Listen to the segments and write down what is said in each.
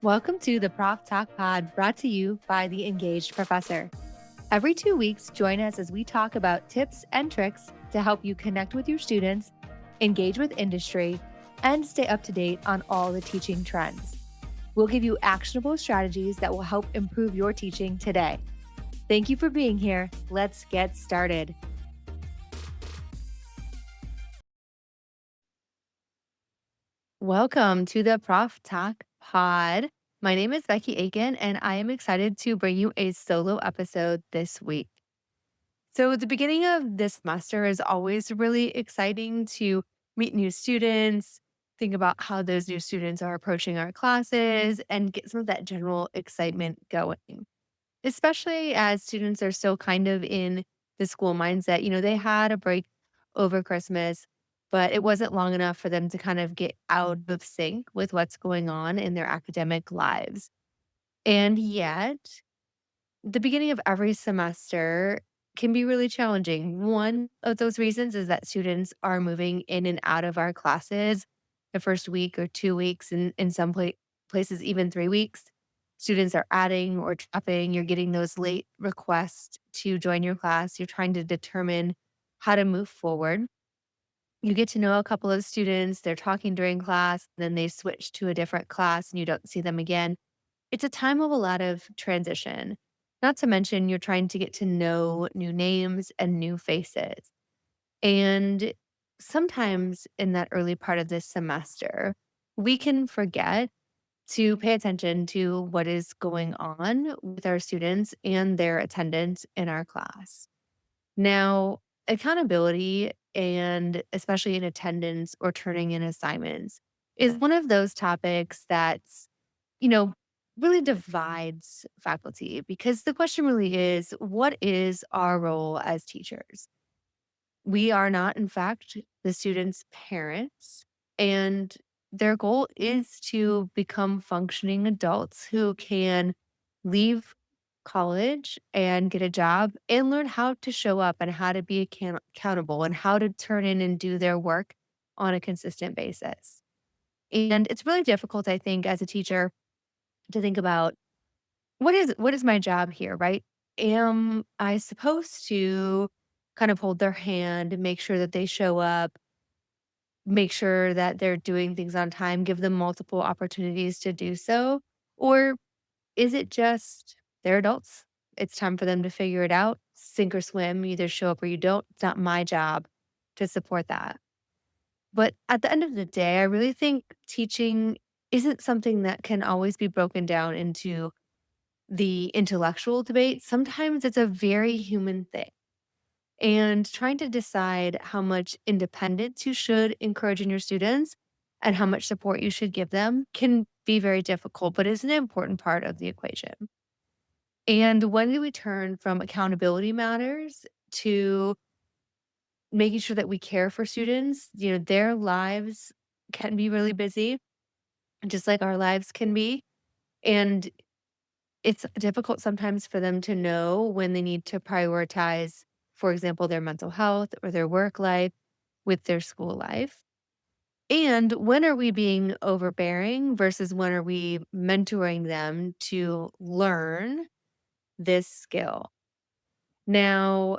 Welcome to the Prof Talk Pod, brought to you by the Engaged Professor. Every 2 weeks, join us as we talk about tips and tricks to help you connect with your students, engage with industry, and stay up to date on all the teaching trends. We'll give you actionable strategies that will help improve your teaching today. Thank you for being here. Let's get started. Welcome to the Prof Talk Pod. My name is Becky Aiken, and I am excited to bring you a solo episode this week. So, the beginning of this semester is always really exciting to meet new students, think about how those new students are approaching our classes, and get some of that general excitement going, especially as students are still kind of in the school mindset. They had a break over Christmas, but it wasn't long enough for them to kind of get out of sync with what's going on in their academic lives. And yet, the beginning of every semester can be really challenging. One of those reasons is that students are moving in and out of our classes the first week or 2 weeks, and in some places, even 3 weeks. Students are adding or dropping. You're getting those late requests to join your class. You're trying to determine how to move forward. You get to know a couple of students, they're talking during class, then they switch to a different class and you don't see them again. It's a time of a lot of transition. Not to mention, you're trying to get to know new names and new faces. And sometimes in that early part of this semester, we can forget to pay attention to what is going on with our students and their attendance in our class. Now, accountability, and especially in attendance or turning in assignments, is one of those topics that's, you know, really divides faculty, because the question really is, what is our role as teachers? We are not, in fact, the students' parents, and their goal is to become functioning adults who can leave college and get a job and learn how to show up and how to be accountable and how to turn in and do their work on a consistent basis. And it's really difficult, I think, as a teacher to think about what is my job here, right? Am I supposed to kind of hold their hand and make sure that they show up, make sure that they're doing things on time, give them multiple opportunities to do so? Or is it just they're adults? It's time for them to figure it out, sink or swim, you either show up or you don't. It's not my job to support that. But at the end of the day, I really think teaching isn't something that can always be broken down into the intellectual debate. Sometimes it's a very human thing. And trying to decide how much independence you should encourage in your students and how much support you should give them can be very difficult, but is an important part of the equation. And when do we turn from accountability matters to making sure that we care for students? Their lives can be really busy, just like our lives can be. And it's difficult sometimes for them to know when they need to prioritize, for example, their mental health or their work life with their school life. And when are we being overbearing versus when are we mentoring them to learn this skill? Now,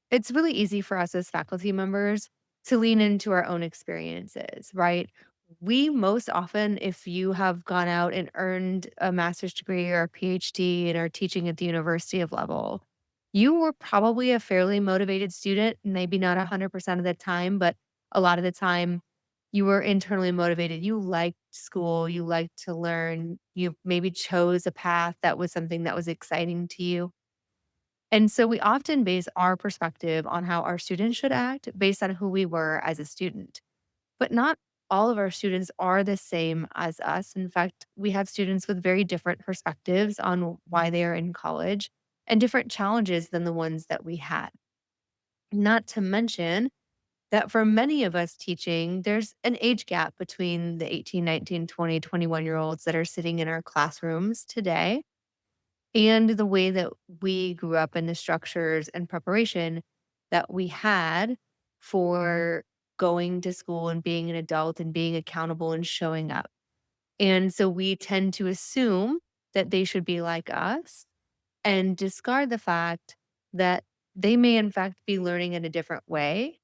it's really easy for us as faculty members to lean into our own experiences, right? We most often, if you have gone out and earned a master's degree or a PhD and are teaching at the university of level, you were probably a fairly motivated student, maybe not 100% of the time, but a lot of the time you were internally motivated. You liked school, you liked to learn, you maybe chose a path that was something that was exciting to you. And so we often base our perspective on how our students should act based on who we were as a student. But not all of our students are the same as us. In fact, we have students with very different perspectives on why they are in college and different challenges than the ones that we had. Not to mention that for many of us teaching, there's an age gap between the 18, 19, 20, 21 year olds that are sitting in our classrooms today and the way that we grew up in the structures and preparation that we had for going to school and being an adult and being accountable and showing up. And so we tend to assume that they should be like us and discard the fact that they may, in fact, be learning in a different way.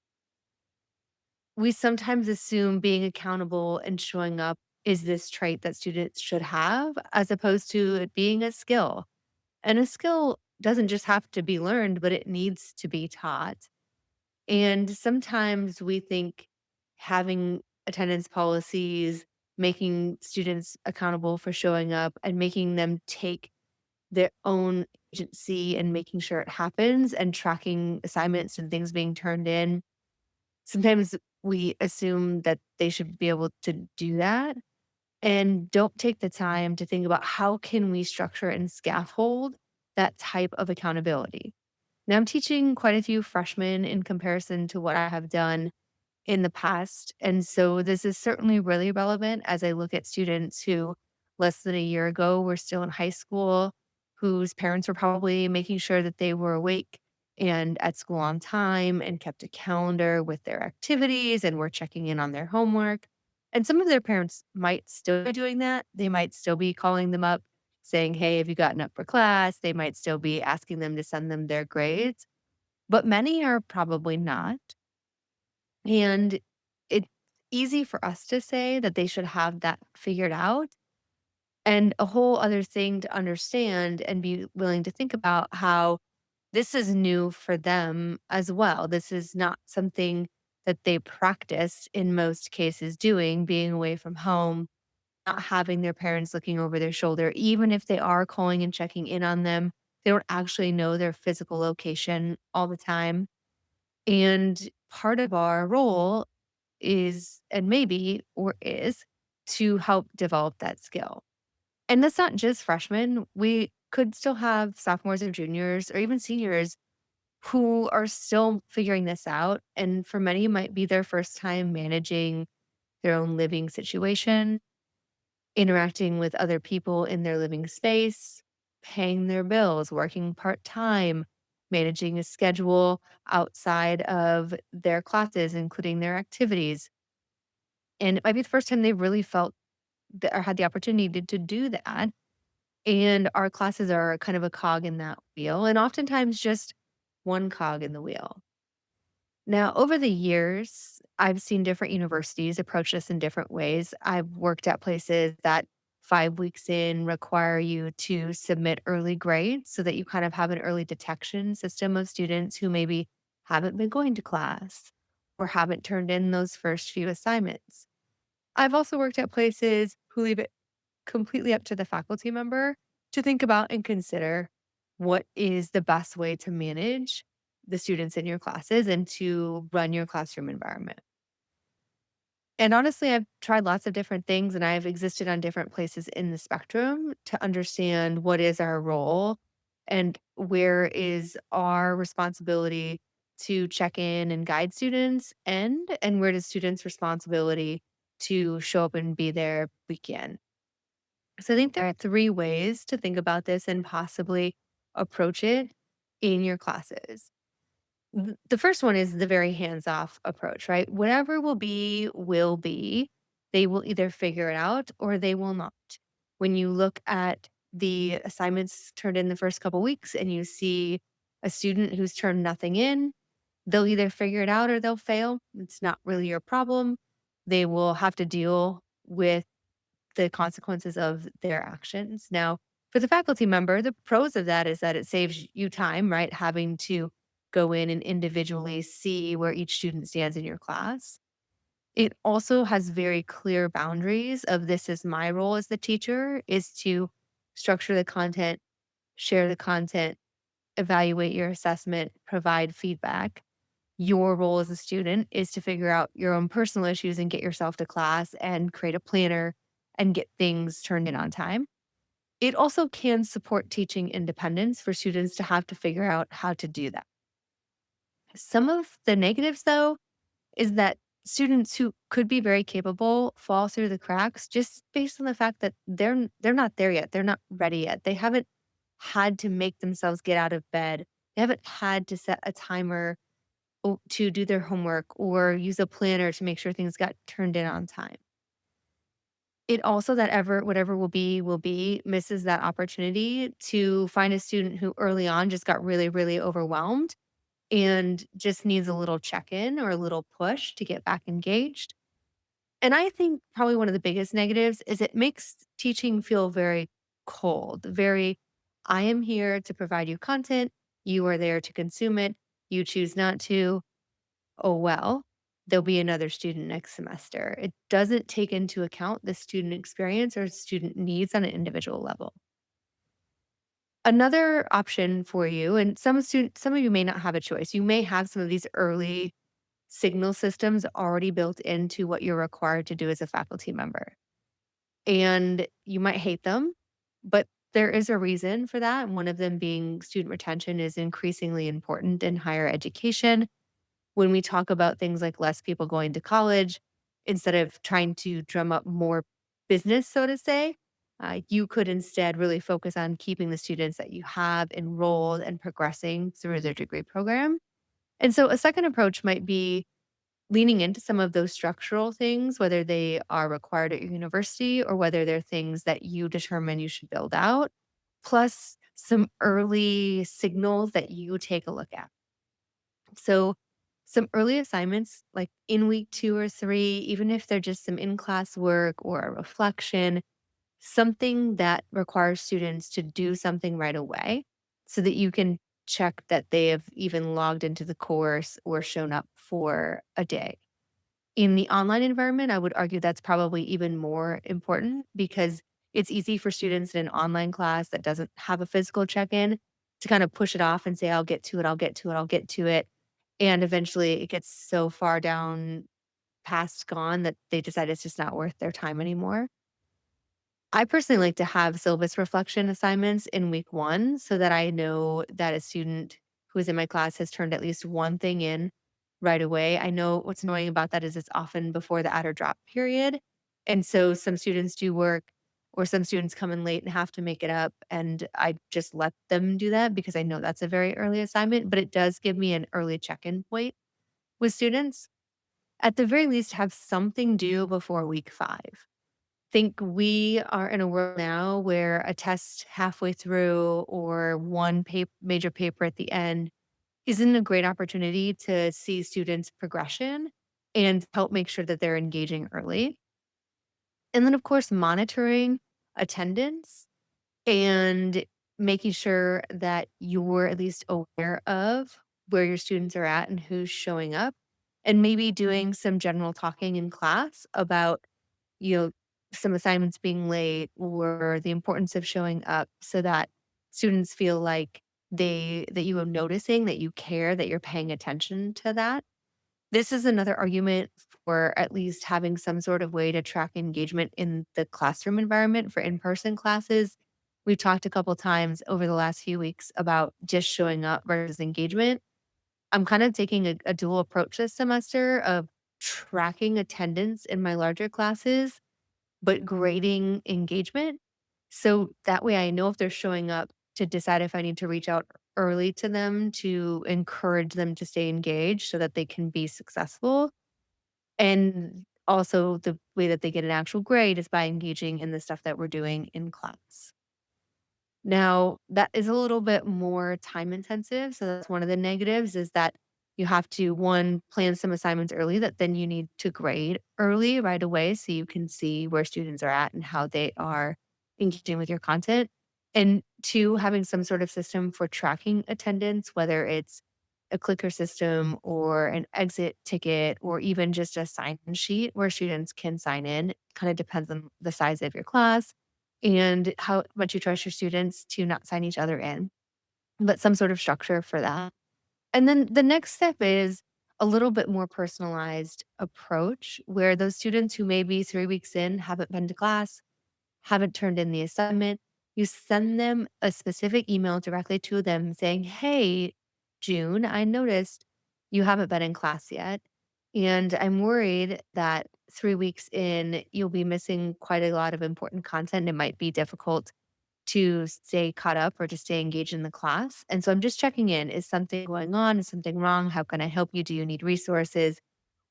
We sometimes assume being accountable and showing up is this trait that students should have, as opposed to it being a skill. And a skill doesn't just have to be learned, but it needs to be taught. And sometimes we think having attendance policies, making students accountable for showing up, and making them take their own agency and making sure it happens and tracking assignments and things being turned in. Sometimes we assume that they should be able to do that and don't take the time to think about how can we structure and scaffold that type of accountability. Now I'm teaching quite a few freshmen in comparison to what I have done in the past. And so this is certainly really relevant as I look at students who less than a year ago were still in high school, whose parents were probably making sure that they were awake and at school on time and kept a calendar with their activities and were checking in on their homework. And some of their parents might still be doing that. They might still be calling them up saying, "Hey, have you gotten up for class?" They might still be asking them to send them their grades, but many are probably not. And it's easy for us to say that they should have that figured out. And a whole other thing to understand and be willing to think about how this is new for them as well. This is not something that they practice in most cases doing, being away from home, not having their parents looking over their shoulder, even if they are calling and checking in on them. They don't actually know their physical location all the time. And part of our role is, and maybe, or is, to help develop that skill. And that's not just freshmen. We could still have sophomores or juniors or even seniors who are still figuring this out. And for many, it might be their first time managing their own living situation, interacting with other people in their living space, paying their bills, working part time, managing a schedule outside of their classes, including their activities. And it might be the first time they really felt that or had the opportunity to do that. And our classes are kind of a cog in that wheel, and oftentimes just one cog in the wheel. Now, over the years, I've seen different universities approach this in different ways. I've worked at places that 5 weeks in require you to submit early grades so that you kind of have an early detection system of students who maybe haven't been going to class or haven't turned in those first few assignments. I've also worked at places who leave it completely up to the faculty member to think about and consider what is the best way to manage the students in your classes and to run your classroom environment. And honestly, I've tried lots of different things and I've existed on different places in the spectrum to understand what is our role and where is our responsibility to check in and guide students and where does students' responsibility to show up and be there begin. So I think there are three ways to think about this and possibly approach it in your classes. The first one is the very hands off approach, right? Whatever will be, will be. They will either figure it out or they will not. When you look at the assignments turned in the first couple weeks and you see a student who's turned nothing in, they'll either figure it out or they'll fail. It's not really your problem. They will have to deal with the consequences of their actions. Now, for the faculty member, the pros of that is that it saves you time, right? Having to go in and individually see where each student stands in your class. It also has very clear boundaries of this is my role as the teacher is to structure the content, share the content, evaluate your assessment, provide feedback. Your role as a student is to figure out your own personal issues and get yourself to class and create a planner and get things turned in on time. It also can support teaching independence for students to have to figure out how to do that. Some of the negatives, though, is that students who could be very capable fall through the cracks just based on the fact that they're not there yet. They're not ready yet. They haven't had to make themselves get out of bed. They haven't had to set a timer to do their homework or use a planner to make sure things got turned in on time. It also that ever whatever will be, misses that opportunity to find a student who early on just got really, really overwhelmed and just needs a little check-in or a little push to get back engaged. And I think probably one of the biggest negatives is it makes teaching feel very cold, very, I am here to provide you content. You are there to consume it. You choose not to. Oh, well, there'll be another student next semester. It doesn't take into account the student experience or student needs on an individual level. Another option for you, and some of you may not have a choice. You may have some of these early signal systems already built into what you're required to do as a faculty member. And you might hate them, but there is a reason for that. And one of them being student retention is increasingly important in higher education. When we talk about things like less people going to college, instead of trying to drum up more business, so to say, you could instead really focus on keeping the students that you have enrolled and progressing through their degree program. And so a second approach might be leaning into some of those structural things, whether they are required at your university or whether they're things that you determine you should build out, plus some early signals that you take a look at. So, some early assignments, like in week 2 or 3, even if they're just some in class work or a reflection, something that requires students to do something right away so that you can check that they have even logged into the course or shown up for a day. In the online environment, I would argue that's probably even more important because it's easy for students in an online class that doesn't have a physical check-in to kind of push it off and say, I'll get to it, I'll get to it, I'll get to it. And eventually it gets so far down past gone that they decide it's just not worth their time anymore. I personally like to have syllabus reflection assignments in week 1 so that I know that a student who is in my class has turned at least one thing in right away. I know what's annoying about that is it's often before the add or drop period. And so some students do work or some students come in late and have to make it up. And I just let them do that because I know that's a very early assignment, but it does give me an early check in point with students. At the very least, have something due before week 5. Think we are in a world now where a test halfway through or one major paper at the end isn't a great opportunity to see students' progression and help make sure that they're engaging early. And then, of course, monitoring attendance and making sure that you're at least aware of where your students are at and who's showing up, and maybe doing some general talking in class about you know, some assignments being late or the importance of showing up so that students feel like that you are noticing, that you care, that you're paying attention to that. This is another argument for at least having some sort of way to track engagement in the classroom environment for in-person classes. We've talked a couple times over the last few weeks about just showing up versus engagement. I'm kind of taking a dual approach this semester of tracking attendance in my larger classes but grading engagement. So that way I know if they're showing up to decide if I need to reach out early to them to encourage them to stay engaged so that they can be successful. And also the way that they get an actual grade is by engaging in the stuff that we're doing in class. Now, that is a little bit more time intensive, so that's one of the negatives is that you have to, 1, plan some assignments early that then you need to grade early right away so you can see where students are at and how they are engaging with your content. And 2, having some sort of system for tracking attendance, whether it's a clicker system or an exit ticket or even just a sign-in sheet where students can sign in. Kind of depends on the size of your class and how much you trust your students to not sign each other in, but some sort of structure for that. And then the next step is a little bit more personalized approach where those students who maybe 3 weeks in haven't been to class, haven't turned in the assignment, you send them a specific email directly to them saying, "Hey, June, I noticed you haven't been in class yet. And I'm worried that 3 weeks in, you'll be missing quite a lot of important content. It might be difficult to stay caught up or to stay engaged in the class. And so I'm just checking in. Is something going on? Is something wrong? How can I help you? Do you need resources?"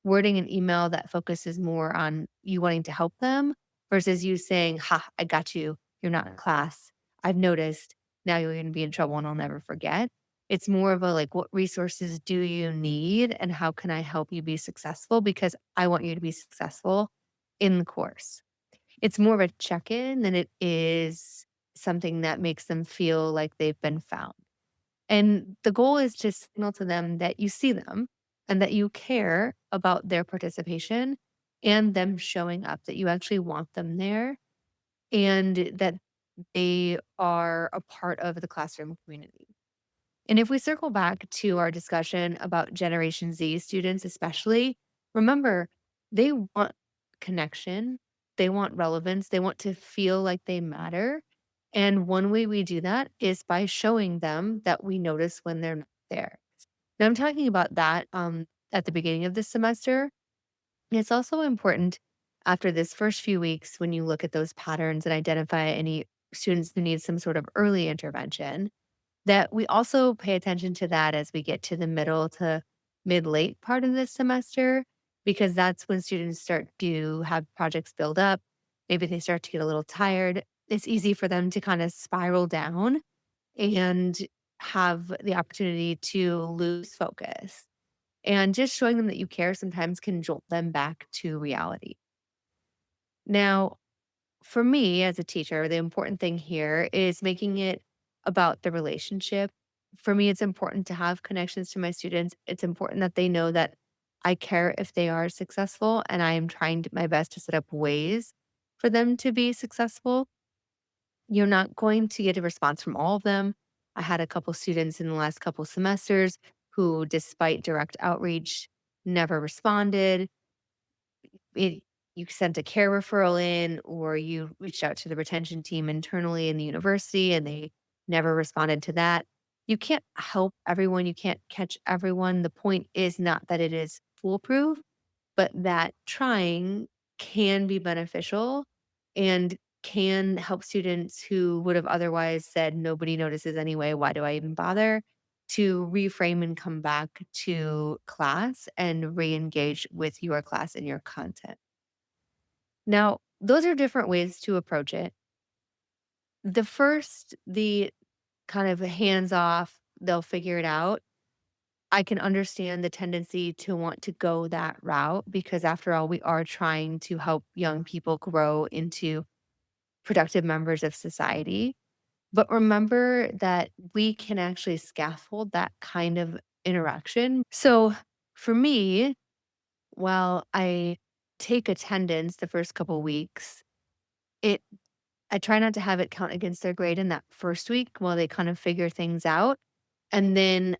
Wording an email that focuses more on you wanting to help them versus you saying, "Ha, I got you. You're not in class. I've noticed. Now you're going to be in trouble and I'll never forget." It's more of a like, what resources do you need and how can I help you be successful? Because I want you to be successful in the course. It's more of a check in than it is something that makes them feel like they've been found. And the goal is to signal to them that you see them and that you care about their participation and them showing up, that you actually want them there and that they are a part of the classroom community. And if we circle back to our discussion about Generation Z students, especially, remember they want connection, they want relevance, they want to feel like they matter. And one way we do that is by showing them that we notice when they're not there. Now, I'm talking about that at the beginning of this semester. It's also important after this first few weeks when you look at those patterns and identify any students who need some sort of early intervention that we also pay attention to that as we get to the middle to mid late part of this semester, because that's when students start to have projects build up. Maybe they start to get a little tired. It's easy for them to kind of spiral down and have the opportunity to lose focus. And just showing them that you care sometimes can jolt them back to reality. Now, for me as a teacher, the important thing here is making it about the relationship. For me, it's important to have connections to my students. It's important that they know that I care if they are successful and I am trying my best to set up ways for them to be successful. You're not going to get a response from all of them. I had a couple students in the last couple semesters who, despite direct outreach, never responded. It You sent a care referral in or you reached out to the retention team internally in the university and they never responded to that. You can't help everyone, you can't catch everyone. The point is not that it is foolproof, but that trying can be beneficial and can help students who would have otherwise said, "Nobody notices anyway. Why do I even bother?" to reframe and come back to class and re engage with your class and your content. Now, those are different ways to approach it. The first, the kind of hands off, they'll figure it out. I can understand the tendency to want to go that route because, after all, we are trying to help young people grow into productive members of society. But remember that we can actually scaffold that kind of interaction. So, for me, while I take attendance the first couple weeks, it I try not to have it count against their grade in that first week while they kind of figure things out. And then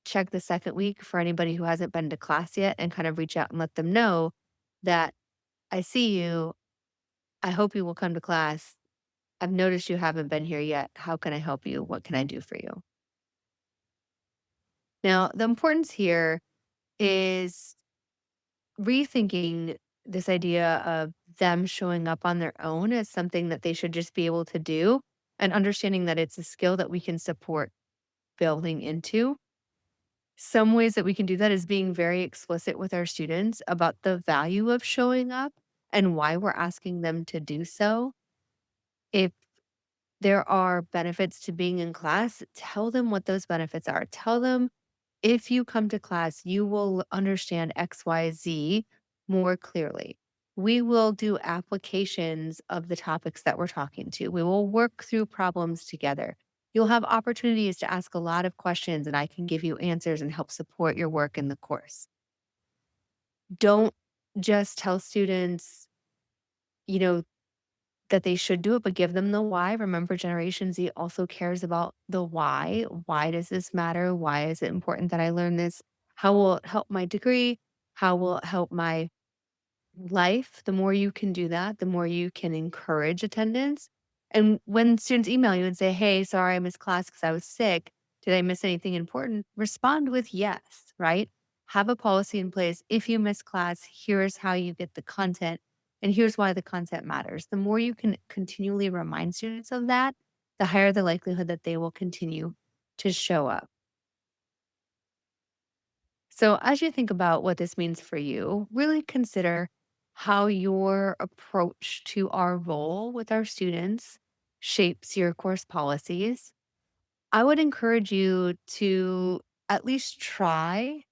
check the second week for anybody who hasn't been to class yet and kind of reach out and let them know that I see you. I hope you will come to class. I've noticed you haven't been here yet. How can I help you? What can I do for you? Now, the importance here is rethinking this idea of them showing up on their own as something that they should just be able to do and understanding that it's a skill that we can support building into. Some ways that we can do that is being very explicit with our students about the value of showing up and why we're asking them to do so. If there are benefits to being in class, tell them what those benefits are. Tell them if you come to class, you will understand XYZ more clearly. We will do applications of the topics that we're talking to. We will work through problems together. You'll have opportunities to ask a lot of questions, and I can give you answers and help support your work in the course. Don't just tell students, you know, that they should do it, but give them the why. Remember, Generation Z also cares about the why. Why does this matter? Why is it important that I learn this? How will it help my degree? How will it help my life? The more you can do that, the more you can encourage attendance. And when students email you and say, "Hey, sorry, I missed class because I was sick. Did I miss anything important?" Respond with yes, right? Have a policy in place. If you miss class, here's how you get the content, and here's why the content matters. The more you can continually remind students of that, the higher the likelihood that they will continue to show up. So, as you think about what this means for you, really consider how your approach to our role with our students shapes your course policies, I would encourage you to at least try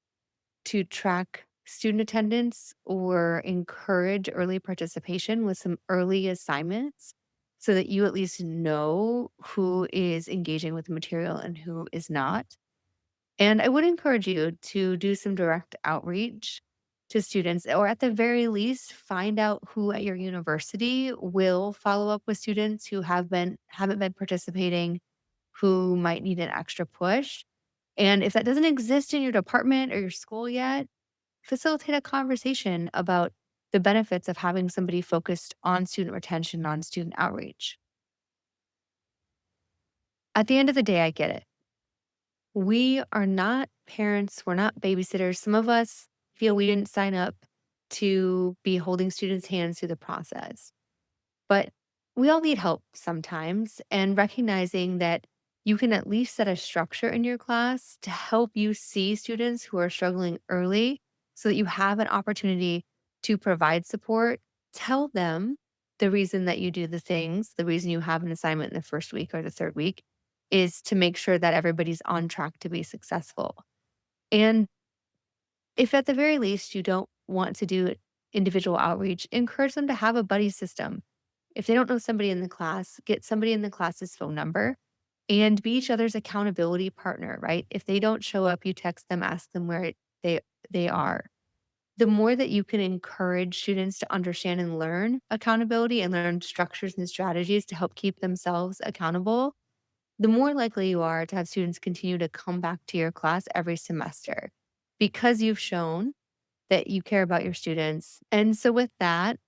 to track student attendance or encourage early participation with some early assignments so that you at least know who is engaging with the material and who is not. And I would encourage you to do some direct outreach to students, or at the very least, find out who at your university will follow up with students who haven't been participating, who might need an extra push. And if that doesn't exist in your department or your school yet, facilitate a conversation about the benefits of having somebody focused on student retention, on student outreach. At the end of the day, I get it. We are not parents, we're not babysitters. Some of us feel we didn't sign up to be holding students' hands through the process. But we all need help sometimes, and recognizing that you can at least set a structure in your class to help you see students who are struggling early so that you have an opportunity to provide support. Tell them the reason that you do the things, the reason you have an assignment in the first week or the third week is to make sure that everybody's on track to be successful. And if at the very least you don't want to do individual outreach, encourage them to have a buddy system. If they don't know somebody in the class, get somebody in the class's phone number and be each other's accountability partner, right? If they don't show up, you text them, ask them where they they are. The more that you can encourage students to understand and learn accountability and learn structures and strategies to help keep themselves accountable, the more likely you are to have students continue to come back to your class every semester because you've shown that you care about your students. And so, with that,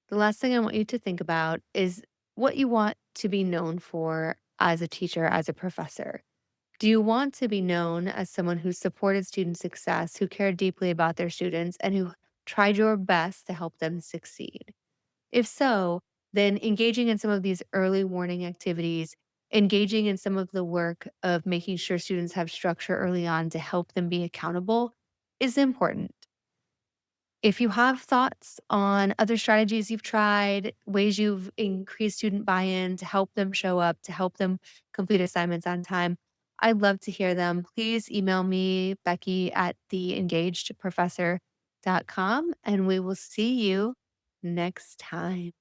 the last thing I want you to think about is what you want to be known for as a teacher, as a professor. Do you want to be known as someone who supported student success, who cared deeply about their students, and who tried your best to help them succeed? If so, then engaging in some of these early warning activities, engaging in some of the work of making sure students have structure early on to help them be accountable is important. If you have thoughts on other strategies you've tried, ways you've increased student buy-in to help them show up, to help them complete assignments on time, I'd love to hear them. Please email me, Becky at theengagedprofessor.com, and we will see you next time.